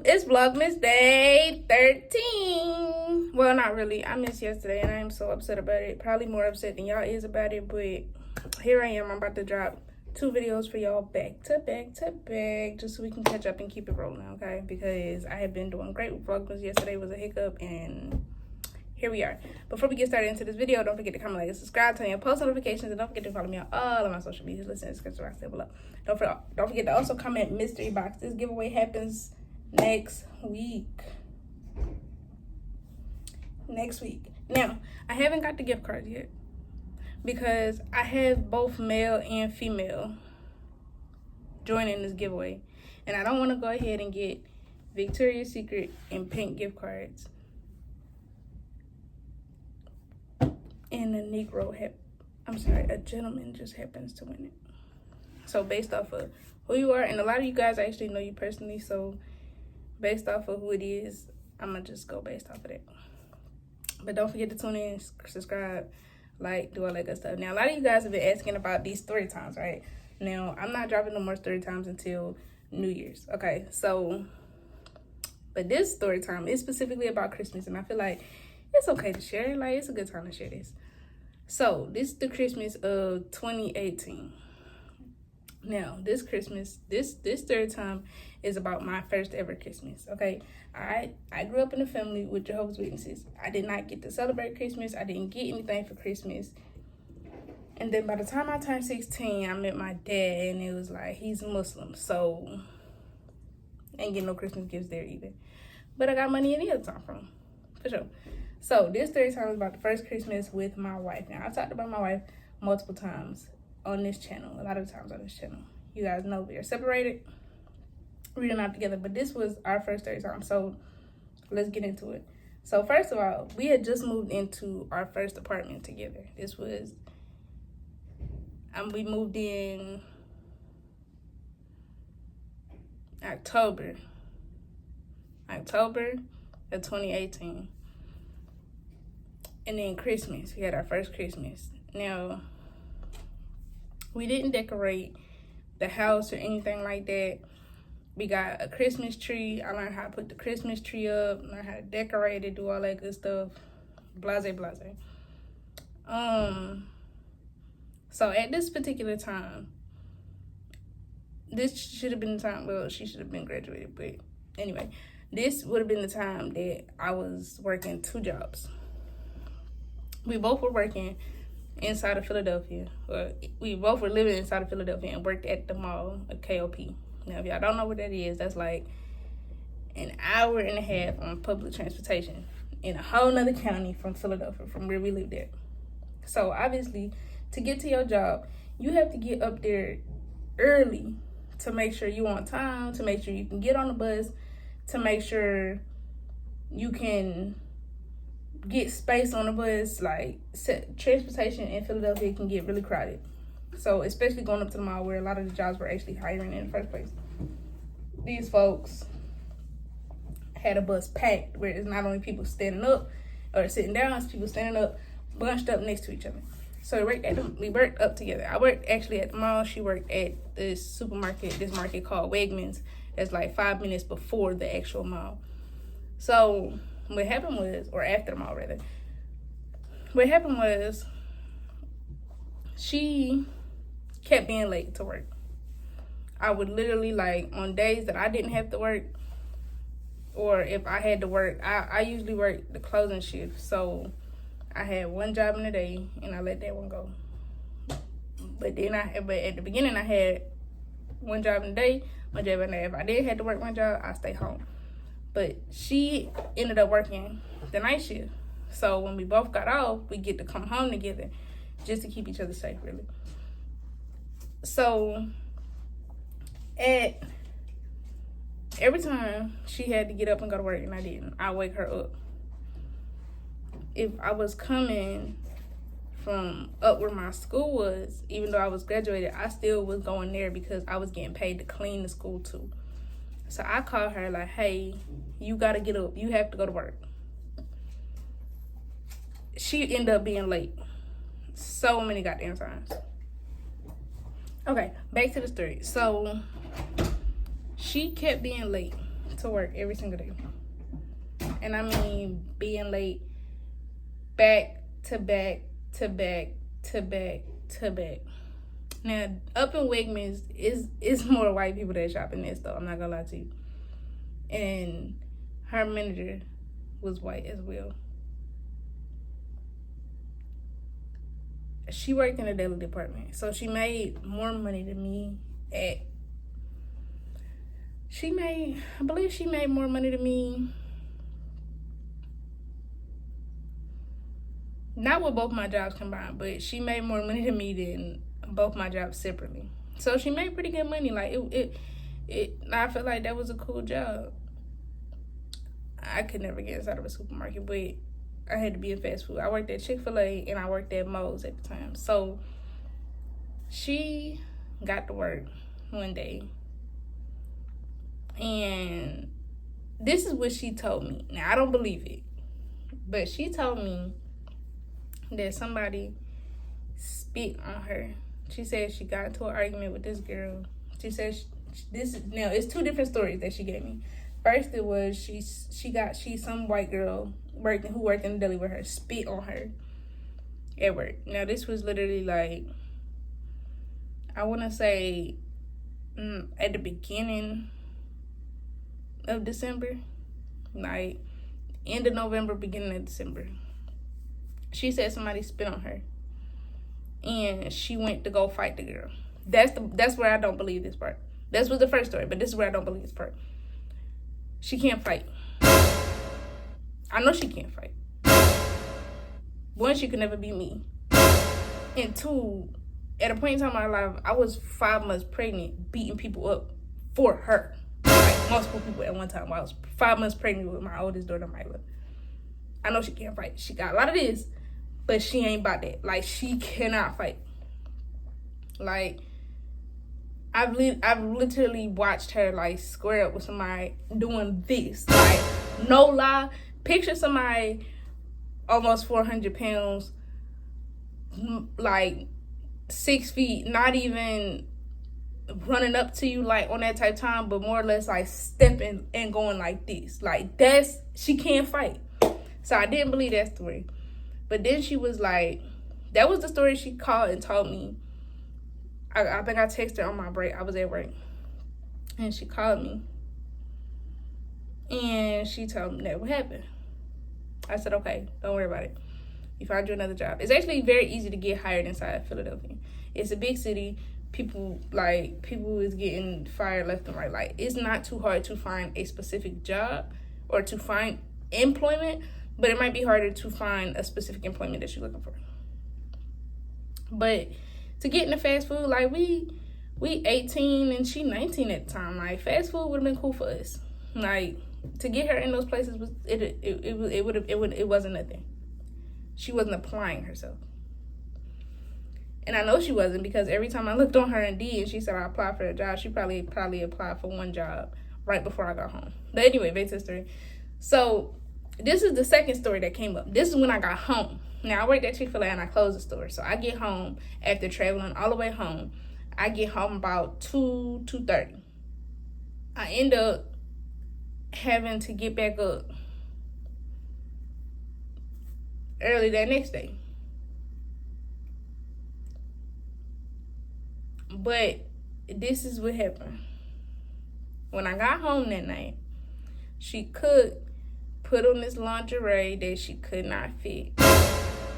It's Vlogmas day 13. Well, not really. I missed yesterday and I am so upset about it. Probably more upset than y'all is about it, but here I am. I'm about to drop 2 videos for y'all back to back just so we can catch up and keep it rolling, okay? Because I have been doing great with Vlogmas. Yesterday was a hiccup and here we are. Before we get started into this video, don't forget to comment, like, and subscribe, turn on your post notifications, and don't forget to follow me on all of my social medias. Listen, subscribe, stay below. Don't forget to also comment mystery box. This giveaway happens next week. Now, I haven't got the gift cards yet because I have both male and female joining this giveaway, and I don't want to go ahead and get Victoria's Secret and pink gift cards and a gentleman just happens to win it. So based off of who you are, and a lot of you guys I actually know you personally, so based off of who it is, I'm gonna just go based off of that. But don't forget to tune in, subscribe, like, do all that good stuff. Now, a lot of you guys have been asking about these story times, right? Now, I'm not dropping no more story times until New Year's, okay? So, but this story time is specifically about Christmas, and I feel like it's okay to share. Like, it's a good time to share this. So, this is the Christmas of 2018. Now, this Christmas, this third time is about my first ever Christmas, okay? I grew up in a family with Jehovah's Witnesses. I did not get to celebrate Christmas. I didn't get anything for Christmas. And then by the time I turned 16, I met my dad, and it was like, he's Muslim, so ain't getting no Christmas gifts there either. But I got money any other time from him, for sure. So this third time is about the first Christmas with my wife. Now, I've talked about my wife multiple times on this channel, a lot of times on this channel. You guys know we are separated. We're not together, but this was our first third time, so let's get into it. So first of all, we had just moved into our first apartment together. This was, we moved in October of 2018. And then Christmas, we had our first Christmas. Now, we didn't decorate the house or anything like that. We got a Christmas tree. I learned how to put the Christmas tree up, learn how to decorate it, do all that good stuff. Blase. So at this particular time, this should have been the time, well, she should have been graduated, but anyway, this would have been the time that I was working 2 jobs. We both were working inside of Philadelphia. Well, we both were living inside of Philadelphia and worked at the mall, a KOP. Now, if y'all don't know what that is, that's like an hour and a half on public transportation in a whole nother county from Philadelphia, from where we lived at. So, obviously, to get to your job, you have to get up there early to make sure you're on time, to make sure you can get on the bus, to make sure you can get space on the bus. Like, transportation in Philadelphia can get really crowded. So, especially going up to the mall where a lot of the jobs were actually hiring in the first place. These folks had a bus packed where it's not only people standing up or sitting down, it's people standing up, bunched up next to each other. So we worked up together. I worked actually at the mall. She worked at this supermarket, this market called Wegmans. That's like 5 minutes before the actual mall. So what happened was, or after the mall rather, what happened was she kept being late to work. I would literally, like, on days that I didn't have to work, or if I had to work, I usually work the closing shift. So I had one job in the day and I let that one go. But at the beginning I had one job in the day, one job in the night. If I did have to work one job, I stay home. But she ended up working the night shift. So when we both got off, we get to come home together just to keep each other safe, really. So every time she had to get up and go to work and I didn't, I wake her up. If I was coming from up where my school was, even though I was graduated, I still was going there because I was getting paid to clean the school too. So I called her like, hey, you gotta get up. You have to go to work. She ended up being late. So many goddamn times. Okay, back to the story. So she kept being late to work every single day. And I mean being late back to back to back to back to back. Now, up in Wegmans is more white people that shop in this, though. I'm not gonna lie to you. And her manager was white as well. She worked in the deli department, so she made more money than me I believe she made more money than me. Not with both my jobs combined, but she made more money than me than both my jobs separately. So she made pretty good money. Like I feel like that was a cool job. I could never get inside of a supermarket, but I had to be in fast food. I worked at Chick-fil-A and I worked at Moe's at the time. So she got to work one day. And this is what she told me. Now, I don't believe it. But she told me that somebody spit on her. She said she got into an argument with this girl. She said now it's two different stories that she gave me. First, it was some white girl who worked in the deli with her spit on her at work. Now this was literally like, I want to say at the beginning of December, like end of November, beginning of December. She said somebody spit on her, and she went to go fight the girl. That's where I don't believe this part. That was the first story, but this is where I don't believe this part. She can't fight. I know she can't fight. One, she could never be me. And two, at a point in time in my life, I was 5 months pregnant, beating people up for her. Like multiple people at one time. I was 5 months pregnant with my oldest daughter, Mila. I know she can't fight. She got a lot of this, but she ain't about that. Like, she cannot fight. Like, I've literally watched her, like, square up with somebody doing this. Like, no lie. Picture somebody almost 400 pounds, like, 6 feet, not even running up to you, like, on that type of time, but more or less, like, stepping and going like this. Like, she can't fight. So I didn't believe that story. But then she was like, that was the story she called and told me. I think I texted her on my break. I was at work. And she called me. And she told me that what happened. I said, okay, don't worry about it. You find you another job. It's actually very easy to get hired inside Philadelphia. It's a big city. People is getting fired left and right. Like, it's not too hard to find a specific job or to find employment, but it might be harder to find a specific employment that you're looking for. But to get into fast food, like, we 18 and she 19 at the time. Like, fast food would have been cool for us. Like, to get her in those places it wasn't nothing. She wasn't applying herself. And I know she wasn't, because every time I looked on her Indeed and she said I applied for a job, she probably applied for one job right before I got home. But anyway, back to the story. So this is the second story that came up. This is when I got home. Now, I worked at Chick-fil-A and I closed the store. So I get home after traveling all the way home. I get home about 2:30. I end up having to get back up early that next day. But this is what happened. When I got home that night, she could put on this lingerie that she could not fit.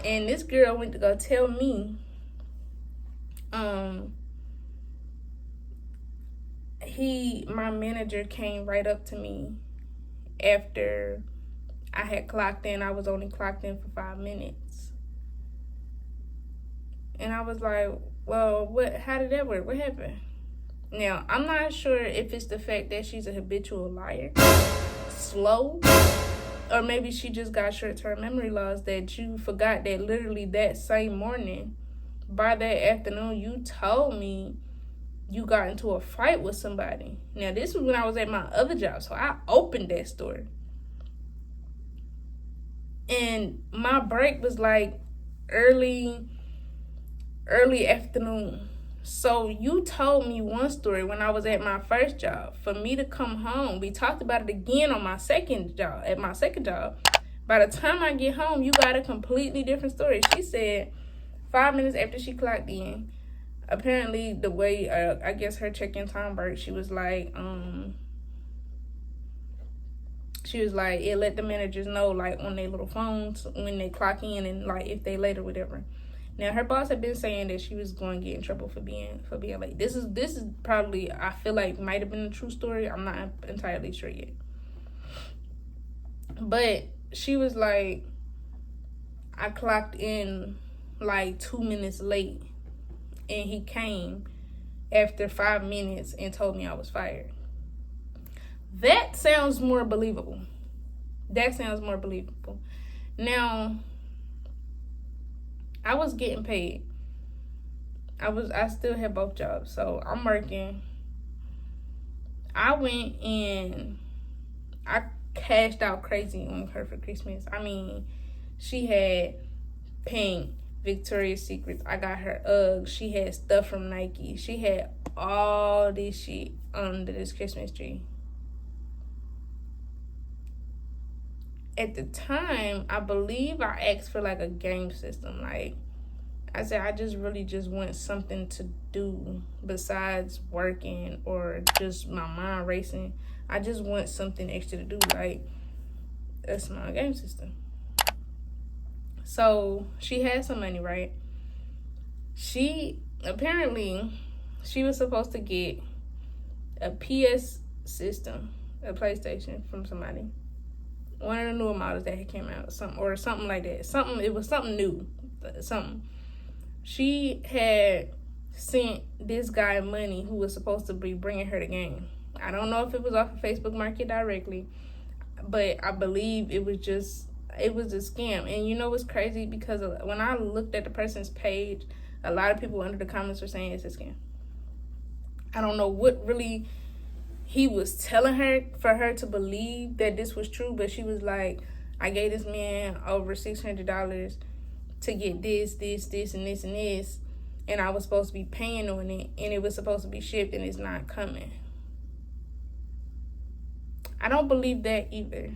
And this girl went to go tell me, my manager came right up to me after I had clocked in. I was only clocked in for 5 minutes. And I was like, well, how did that work? What happened? Now, I'm not sure if it's the fact that she's a habitual liar, slow, or maybe she just got short-term memory loss, that you forgot that literally that same morning, by that afternoon, you told me you got into a fight with somebody. Now, this was when I was at my other job, so I opened that story. And my break was like early early afternoon. So you told me one story when I was at my first job. For me to come home, we talked about it again on my second job. At my second job, by the time I get home, you got a completely different story. She said 5 minutes after she clocked in, apparently the way I guess her check-in time worked, she was like it let the managers know like on their little phones when they clock in and like if they late or whatever. Now her boss had been saying that she was going to get in trouble for being late. This is probably, I feel like, might have been a true story. I'm not entirely sure yet. But she was like, I clocked in like 2 minutes late and he came after 5 minutes and told me I was fired. That sounds more believable. Now, I was getting paid. I still had both jobs, so I'm working. I went and I cashed out crazy on her for Christmas. I mean, she had pink Victoria's Secrets. I got her Uggs. She had stuff from Nike. She had all this shit under this Christmas tree. At the time, I believe I asked for like a game system. Like I said, I just want something to do besides working or just my mind racing. I just want something extra to do, like a small game system. So she had some money, right? She was supposed to get a PS system, a PlayStation from somebody. One of the newer models that had came out, something like that. It was something new. She had sent this guy money who was supposed to be bringing her the game. I don't know if it was off of Facebook Market directly, but I believe it was a scam. And you know what's crazy? Because when I looked at the person's page, a lot of people under the comments were saying it's a scam. I don't know what really he was telling her for her to believe that this was true, but she was like, I gave this man over $600 to get this, and this, and I was supposed to be paying on it, and it was supposed to be shipped, and it's not coming. I don't believe that either.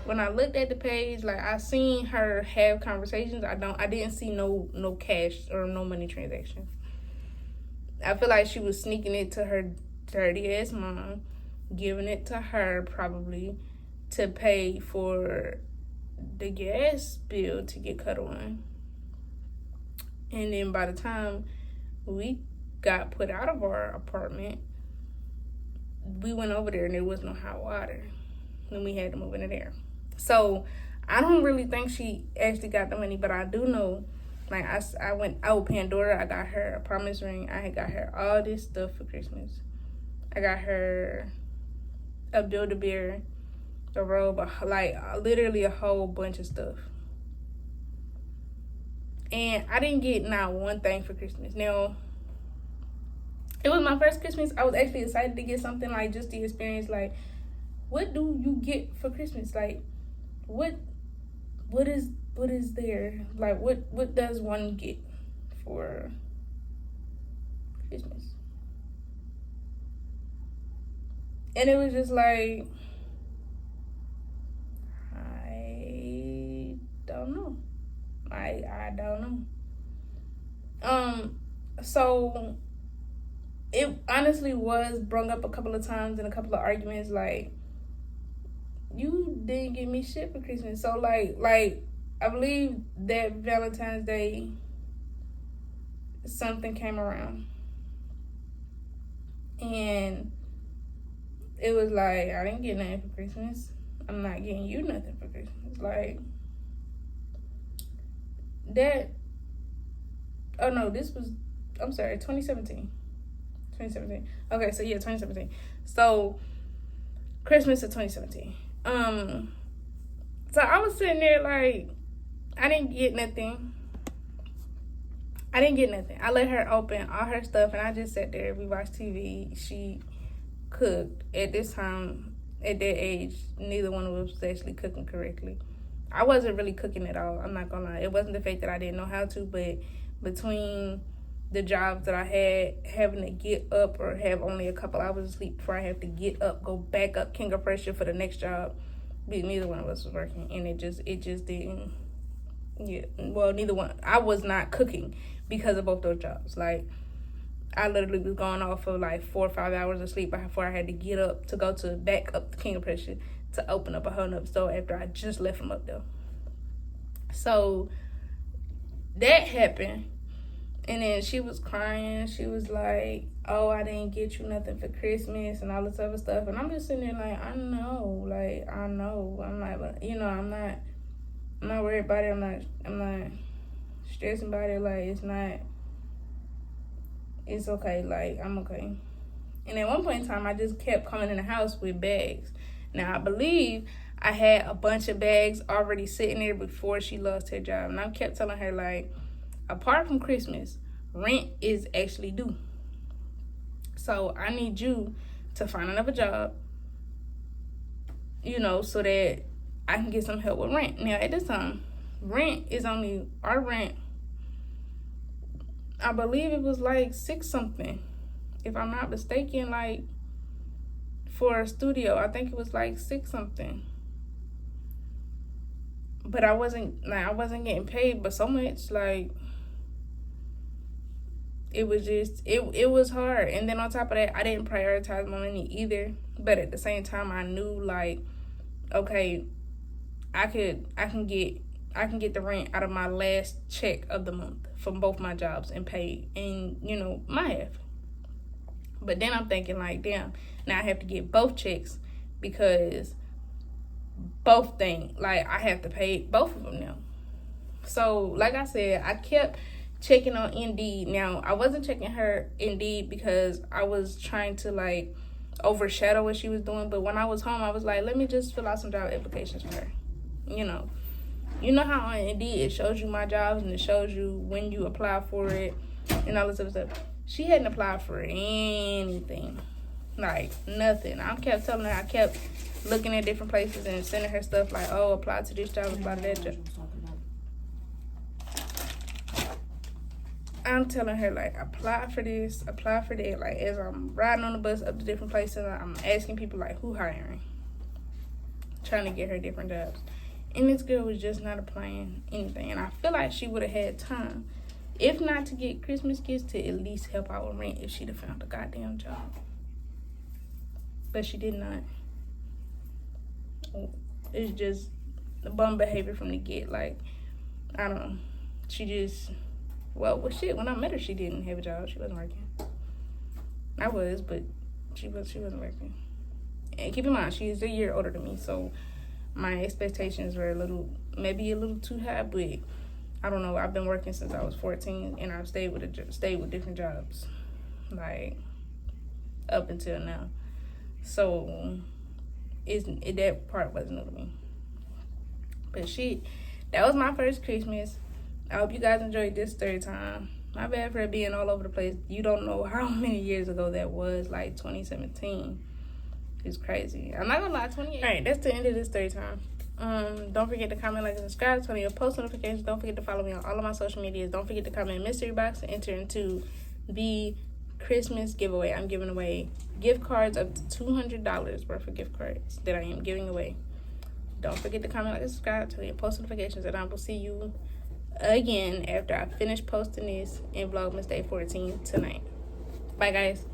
When I looked at the page, like I seen her have conversations. I didn't see no cash or no money transactions. I feel like she was sneaking it to her dirty ass mom, giving it to her probably to pay for the gas bill to get cut on. And then by the time we got put out of our apartment, we went over there and there was no hot water, and we had to move into there. So I don't really think she actually got the money, but I do know, like I went out Pandora. I got her a promise ring. I had got her all this stuff for Christmas. I got her a Build-A-Bear, a robe, like literally a whole bunch of stuff. And I didn't get not one thing for Christmas. Now, it was my first Christmas. I was actually excited to get something, like just the experience. Like, what do you get for Christmas? Like, what is there? Like, what does one get for Christmas? And it was just like, I don't know. I don't know. So it honestly was brung up a couple of times in a couple of arguments, like, you didn't give me shit for Christmas. So like I believe that Valentine's Day something came around, and it was like, I didn't get nothing for Christmas. I'm not getting you nothing for Christmas. Like, that, oh no, this was, I'm sorry, 2017. Okay, so yeah, 2017. So, Christmas of 2017. So I was sitting there like, I didn't get nothing. I let her open all her stuff, and I just sat there. We watched TV. She cooked. At this time, at that age, neither one of us was actually cooking correctly. I wasn't really cooking at all. I'm not gonna lie. It wasn't the fact that I didn't know how to, but between the jobs that I had, having to get up or have only a couple hours of sleep before I have to get up, go back up King of Pressure for the next job. Neither one of us was working, and it just didn't. Yeah, well, neither one. I was not cooking because of both those jobs. Like, I literally was going off of like 4 or 5 hours of sleep before I had to get up to go to back up the King of Pressure to open up a whole nother store after I just left from up there. So that happened. And then she was crying. She was like, oh, I didn't get you nothing for Christmas and all this other stuff. And I'm just sitting there like, I know. I'm like, you know, I'm not worried about it. I'm not stressing about it. Like, it's okay. Like, I'm okay. And at one point in time, I just kept coming in the house with bags. Now, I believe I had a bunch of bags already sitting there before she lost her job. And I kept telling her, like, apart from Christmas, rent is actually due. So I need you to find another job, you know, so that I can get some help with rent. Now, at this time, our rent, I believe it was like 6 something. If I'm not mistaken, like, for a studio, I think it was like 6 something. But I wasn't getting paid but so much, like, it was just, it was hard. And then on top of that, I didn't prioritize my money either. But at the same time, I knew, like, okay, I can get the rent out of my last check of the month from both my jobs and pay, and, you know, my half. But then I'm thinking, like, damn, now I have to get both checks because both things, like, I have to pay both of them now. So, like I said, I kept checking on Indeed. Now, I wasn't checking her Indeed because I was trying to, like, overshadow what she was doing. But when I was home, I was like, let me just fill out some job applications for her. You know how on Indeed it shows you my jobs and it shows you when you apply for it and all this other stuff. She hadn't applied for anything, like nothing. I kept telling her, I kept looking at different places and sending her stuff like, oh, apply to this job, apply to that job. I'm telling her, like, apply for this, apply for that. Like, as I'm riding on the bus up to different places, I'm asking people, like, who hiring? Trying to get her different jobs. And this girl was just not applying anything. And I feel like she would have had time, if not to get Christmas gifts, to at least help out with rent if she'd have found a goddamn job. But she did not. It's just bum behavior from the get. Like, I don't know. She just, well, shit, when I met her, she didn't have a job. She wasn't working. I was, but she wasn't working. And keep in mind, she is a year older than me, so my expectations were maybe a little too high, but I don't know. I've been working since I was 14, and I've stayed with different jobs, like, up until now. So that part wasn't new to me. But that was my first Christmas. I hope you guys enjoyed this story time. My bad for it being all over the place. You don't know how many years ago that was, like 2017. It's crazy. I'm not gonna lie, 28. All right, that's the end of this story time. Don't forget to comment, like, and subscribe, turn on your post notifications. Don't forget to follow me on all of my social medias. Don't forget to comment mystery box and enter into the Christmas giveaway. I'm giving away gift cards up to $200 worth of gift cards that I am giving away. Don't forget to comment, like, and subscribe, turn on your post notifications, and I will see you again after I finish posting this in Vlogmas Day 14 tonight. Bye, guys.